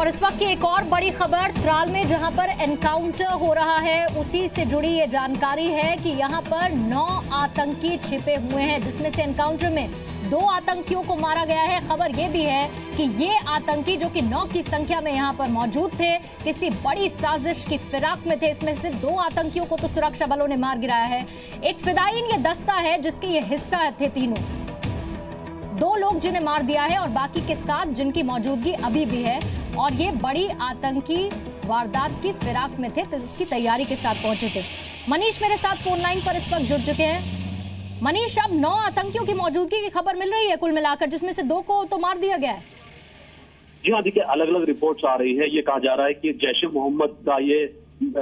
और इस वक्त की एक और बड़ी खबर त्राल में जहां पर एनकाउंटर हो रहा है, उसी से जुड़ी ये जानकारी है कि यहां पर 9 आतंकी छिपे हुए हैं, जिसमें से एनकाउंटर में 2 आतंकियों को मारा गया है। खबर ये भी है कि ये आतंकी जो कि 9 की संख्या में यहां पर मौजूद थे, किसी बड़ी साजिश की फिराक में थे। इसमें से 2 आतंकियों को तो सुरक्षा बलों ने मार गिराया है। एक फिदायीन ये दस्ता है जिसके ये हिस्सा थे तीनों, 2 लोग जिन्हें मार दिया है और बाकी के 7 जिनकी मौजूदगी अभी भी है। और ये बड़ी आतंकी वारदात की फिराक में थे, तो उसकी तैयारी के साथ पहुंचे थे। मनीष मेरे साथ फोन लाइन पर इस वक्त जुड़ चुके हैं। मनीष, अब 9 आतंकियों की मौजूदगी की खबर मिल रही है कुल मिलाकर, जिसमें से 2 को तो मार दिया गया है। जी हाँ, देखिए अलग अलग रिपोर्ट्स आ रही है। ये कहा जा रहा है कि जैश ए मोहम्मद का ये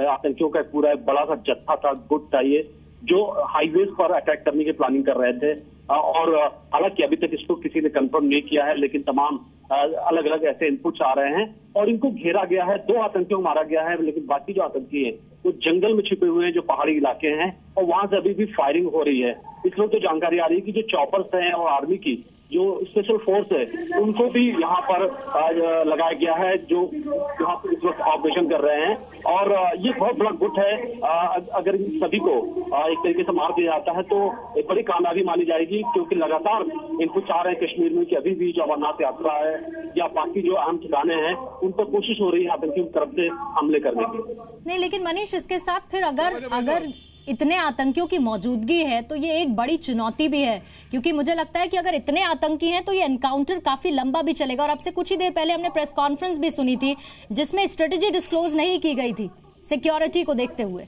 आतंकियों का पूरा बड़ा सा जत्था था, गुट था ये, जो हाईवेज पर अटैक करने की प्लानिंग कर रहे थे। और हालांकि अभी तक इसको किसी ने कंफर्म नहीं किया है, लेकिन तमाम अलग अलग ऐसे इनपुट्स आ रहे हैं और इनको घेरा गया है। 2 आतंकियों को मारा गया है, लेकिन बाकी जो आतंकी हैं वो जंगल में छिपे हुए हैं, जो पहाड़ी इलाके हैं, और वहां से अभी भी फायरिंग हो रही है। इसलिए तो जानकारी आ रही है कि जो चॉपर्स हैं और आर्मी की जो स्पेशल फोर्स है उनको भी यहाँ पर लगाया गया है, जो यहाँ पर इस वक्त ऑपरेशन कर रहे हैं। और ये बहुत बड़ा गुट है। अगर इन सभी को एक तरीके से मार दिया जाता है तो एक बड़ी कामयाबी मानी जाएगी, क्योंकि लगातार इनपुट आ रहे हैं कश्मीर में कि अभी भी जो अमरनाथ यात्रा है या बाकी जो अहम ठिकाने हैं उन पर कोशिश हो रही है आतंकियों की तरफ से हमले करने की। नहीं, लेकिन मनीष, इसके साथ फिर अगर इतने आतंकियों की मौजूदगी है तो ये एक बड़ी चुनौती भी है, क्योंकि मुझे लगता है कि अगर इतने आतंकी हैं तो ये एनकाउंटर काफी लंबा भी चलेगा। और आपसे कुछ ही देर पहले हमने प्रेस कॉन्फ्रेंस भी सुनी थी जिसमें स्ट्रेटेजी डिस्क्लोज नहीं की गई थी सिक्योरिटी को देखते हुए।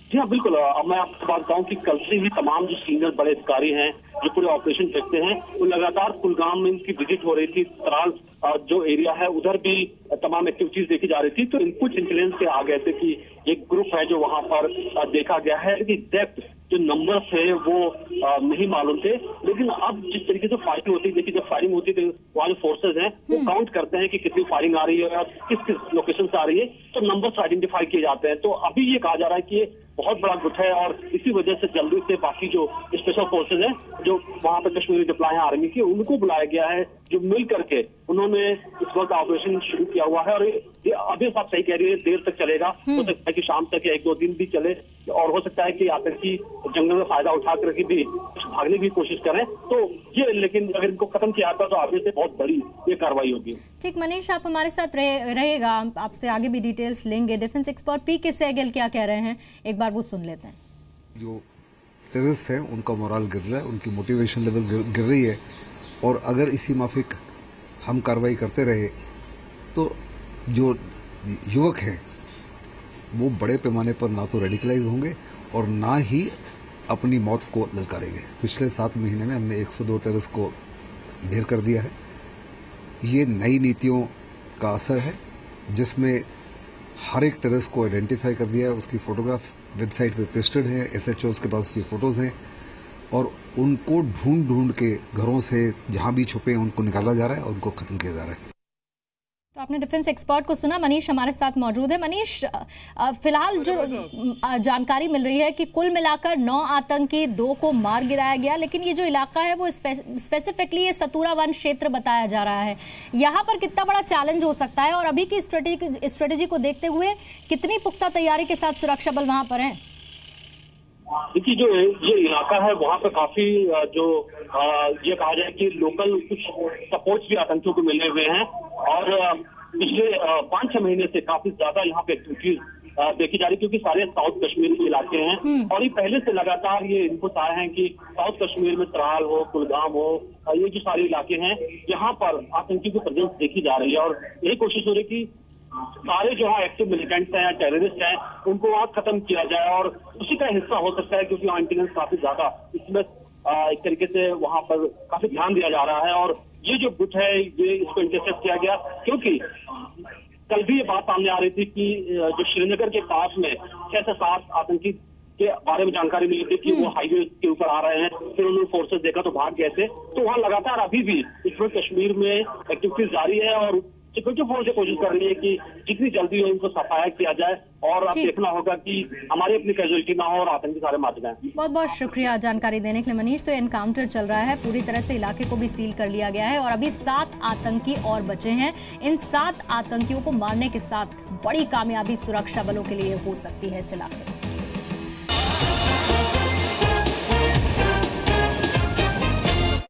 जी हाँ, बिल्कुल। अब मैं आपको बात बताऊं कि कल से ही तमाम जो सीनियर बड़े अधिकारी हैं जो पूरे ऑपरेशन देखते हैं, वो लगातार कुलगाम में इनकी विजिट हो रही थी। त्राल जो एरिया है उधर भी तमाम एक्टिविटीज देखी जा रही थी। तो कुछ इंटेलिजेंस से आ गए थे कि एक ग्रुप है जो वहां पर देखा गया है, लेकिन एग्जैक्ट जो नंबर थे वो नहीं मालूम थे। लेकिन अब जिस तरीके से फायरिंग होती है, देखिए जब फायरिंग होती है तो वहाँ जो फोर्सेज हैं वो काउंट करते हैं कि कितनी फायरिंग आ रही है और किस किस लोकेशन से आ रही है, तो नंबर्स आइडेंटिफाई किए जाते हैं। तो अभी ये कहा जा रहा है कि ये बहुत बड़ा गुट है और इसी वजह से जल्दी से बाकी जो स्पेशल फोर्सेज हैं जो वहां पर कश्मीर में डिप्लॉय है आर्मी की, उनको बुलाया गया है, जो मिल करके उन्होंने इस वक्त ऑपरेशन शुरू किया हुआ है। और ये अभी आप सही कह रही है, देर तक चलेगा। हो सकता है कि शाम तक या 1-2 दिन भी चले, और हो सकता है कि आतंकी जंगल में फायदा उठा करके भी भागने की कोशिश करें। तो ये, लेकिन अगर इनको खत्म किया जाता तो आगे से बहुत बड़ी ये कार्रवाई होगी। ठीक मनीष, आप हमारे साथ रहेगा, आपसे आगे भी डिटेल्स लेंगे। डिफेंस एक्सपर्ट पीके सहगल क्या कह रहे हैं, एक बार वो सुन लेते हैं। जो टेररिस्ट हैं उनका मोरल गिर रहा है, उनकी मोटिवेशन लेवल गिर रही है, और अगर इसी माफिक हम कार्रवाई करते रहे तो जो युवक हैं वो बड़े पैमाने पर ना तो रेडिकलाइज होंगे और ना ही अपनी मौत को ललकारेंगे। पिछले 7 महीने में हमने 102 टेररिस्ट को ढेर कर दिया है। ये नई नीतियों का असर है जिसमें हर एक टेररिस्ट को आइडेंटिफाई कर दिया है, उसकी फोटोग्राफ्स वेबसाइट पे पेस्टेड हैं, SHOs के पास उसकी फोटोज हैं, और उनको ढूंढ ढूंढ के घरों से जहां भी छुपे हैं उनको निकाला जा रहा है और उनको खत्म किया जा रहा है। तो आपने डिफेंस एक्सपर्ट को सुना। मनीष हमारे साथ मौजूद है। मनीष, फिलहाल जो जानकारी मिल रही है कि कुल मिलाकर 9 आतंकी, 2 को मार गिराया गया, लेकिन ये जो इलाका है वो स्पेसिफिकली ये सतूरा वन क्षेत्र बताया जा रहा है। यहाँ पर कितना बड़ा चैलेंज हो सकता है और अभी की स्ट्रेटेजी को देखते हुए कितनी पुख्ता तैयारी के साथ सुरक्षा बल वहां पर है? देखिए, जो ये इलाका है वहाँ पे काफी जो ये कहा जाए कि लोकल कुछ सपोर्ट्स भी आतंकियों को मिले हुए हैं, और पिछले 5-6 महीने से काफी ज्यादा यहाँ पे एक्टिविटीज देखी जा रही, क्योंकि सारे साउथ कश्मीर के इलाके हैं। और ये पहले से लगातार ये इनपुट आए हैं कि साउथ कश्मीर में त्राल हो, कुलगाम हो, ये जो सारे इलाके हैं यहाँ पर आतंकी की प्रेजेंस देखी जा रही है। और यही कोशिश हो रही कि सारे जो है एक्टिव मिलिटेंट्स हैं, टेररिस्ट हैं, उनको वहां खत्म किया जाए, और उसी का हिस्सा हो सकता है, क्योंकि वहाँ इंटेलिजेंस काफी ज्यादा इसमें एक तरीके से वहां पर काफी ध्यान दिया जा रहा है। और ये जो गुट है ये इसको इंटरसेप्ट किया गया, क्योंकि कल भी ये बात सामने आ रही थी कि जो श्रीनगर के पास में 6 से 7 आतंकी के बारे में जानकारी मिली थी कि वो हाईवे के ऊपर आ रहे हैं। फिर उन्होंने फोर्सेस देखा तो भाग गए थे। तो वहाँ लगातार अभी भी इस वक्त कश्मीर में एक्टिविटीज जारी है, और सिक्योरिटी फोर्स से कोशिश कर रही है कि जितनी जल्दी हो इनको सफाया किया जाए और अब देखना होगा कि हमारी अपनी कैजुअलिटी ना हो और आतंकी सारे मार जाएं। बहुत बहुत शुक्रिया जानकारी देने के लिए मनीष। तो एनकाउंटर चल रहा है, पूरी तरह से इलाके को भी सील कर लिया गया है और अभी 7 आतंकी और बचे हैं। इन 7 आतंकियों को मारने के साथ बड़ी कामयाबी सुरक्षा बलों के लिए हो सकती है इस इलाके में।